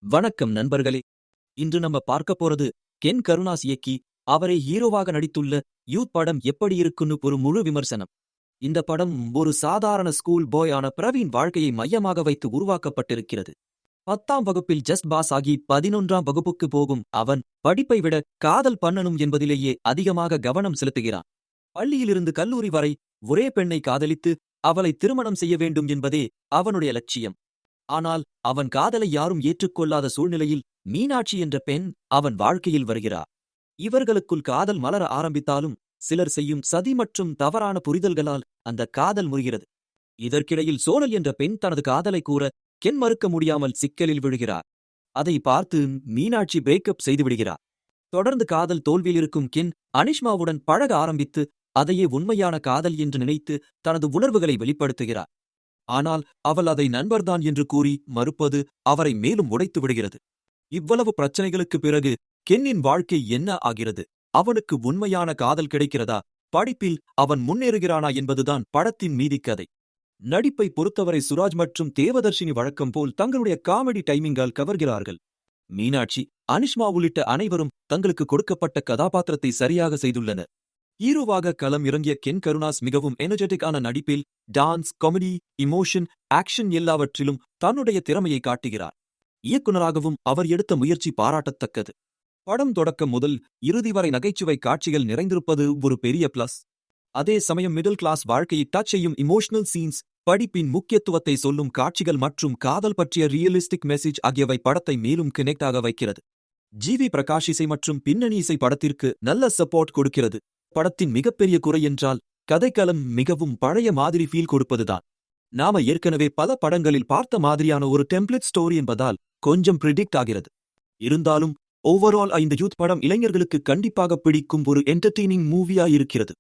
வணக்கம் நண்பர்களே. இன்று நம்ம பார்க்க போறது கென் கருணாஸ் இயக்கி அவரை ஹீரோவாக நடித்துள்ள யூத் படம் எப்படி இருக்குன்னு ஒரு முழு விமர்சனம். இந்த படம் ஒரு சாதாரண ஸ்கூல் பாய் ஆன பிரவீன் வாழ்க்கையை மையமாக வைத்து உருவாக்கப்பட்டிருக்கிறது. 10ஆம் வகுப்பில் ஜஸ்ட் பாஸ் ஆகி 11ஆம் வகுப்புக்கு போகும் அவன் படிப்பை விட காதல் பண்ணணும் என்பதிலேயே அதிகமாக கவனம் செலுத்துகிறான். பள்ளியிலிருந்து கல்லூரி வரை ஒரே பெண்ணை காதலித்து அவளை திருமணம் செய்ய வேண்டும் என்பதே அவனுடைய லட்சியம். ஆனால் அவன் காதலை யாரும் ஏற்றுக்கொள்ளாத சூழ்நிலையில் மீனாட்சி என்ற பெண் அவன் வாழ்க்கையில் வருகிறார். இவர்களுக்குள் காதல் மலர ஆரம்பித்தாலும் சிலர் செய்யும் சதி மற்றும் தவறான புரிதல்களால் அந்த காதல் முறிகிறது. இதற்கிடையில் சோனல் என்ற பெண் தனது காதலை கூற கென் மறுக்க முடியாமல் சிக்கலில் விழுகிறார். அதை பார்த்து மீனாட்சி பிரேக்கப் செய்துவிடுகிறார். தொடர்ந்து காதல் தோல்வியில் இருக்கும் கென் அனிஷ்மாவுடன் பழக ஆரம்பித்து அதையே உண்மையான காதல் என்று நினைத்து தனது உணர்வுகளை வெளிப்படுத்துகிறார். ஆனால் அவள் அதை நண்பர்தான் என்று கூறி மறுப்பது அவரை மேலும் உடைத்து விடுகிறது. இவ்வளவு பிரச்சனைகளுக்கு பிறகு கென்னின் வாழ்க்கை என்ன ஆகிறது? அவனுக்கு உண்மையான காதல் கிடைக்கிறதா? படிப்பில் அவன் முன்னேறுகிறானா என்பதுதான் படத்தின் மீதி கதை. நடிப்பை பொறுத்தவரை சுராஜ் மற்றும் தேவதர்ஷினி வழக்கம் போல் தங்களுடைய காமெடி டைமிங்கால் கவர்கிறார்கள். மீனாட்சி, அனிஷ்மா உள்ளிட்ட அனைவரும் தங்களுக்கு கொடுக்கப்பட்ட கதாபாத்திரத்தை சரியாக செய்துள்ளனர். ஹீரோவாக களம் இறங்கிய கென் கருணாஸ் மிகவும் எனர்ஜெட்டிக்கான நடிப்பில் டான்ஸ், காமெடி, இமோஷன், ஆக்ஷன் எல்லாவற்றிலும் தன்னுடைய திறமையை காட்டுகிறார். இயக்குநராகவும் அவர் எடுத்த முயற்சி பாராட்டத்தக்கது. படம் தொடக்கம் முதல் இறுதி வரை நகைச்சுவை காட்சிகள் நிறைந்திருப்பது ஒரு பெரிய பிளஸ். அதே சமயம் மிடில் கிளாஸ் வாழ்க்கையை டச் செய்யும் இமோஷனல் சீன்ஸ், படிப்பின் முக்கியத்துவத்தை சொல்லும் காட்சிகள் மற்றும் காதல் பற்றிய ரியலிஸ்டிக் மெசேஜ் ஆகியவை படத்தை மேலும் கனெக்ட் ஆக வைக்கிறது. ஜி.வி. பிரகாஷ் இசை மற்றும் பின்னணி இசை படத்திற்கு நல்ல சப்போர்ட் கொடுக்கிறது. படத்தின் மிகப்பெரிய குறை என்றால் கதைக்களம் மிகவும் பழைய மாதிரி ஃபீல் கொடுப்பதுதான். நாம ஏற்கனவே பல படங்களில் பார்த்த மாதிரியான ஒரு டெம்ப்ளேட் ஸ்டோரி என்பதால் கொஞ்சம் பிரிடிக்ட் ஆகிறது. இருந்தாலும் ஓவரால் இந்த யூத் படம் இளைஞர்களுக்கு கண்டிப்பாக பிடிக்கும் ஒரு என்டர்டெய்னிங் மூவியா இருக்கிறது.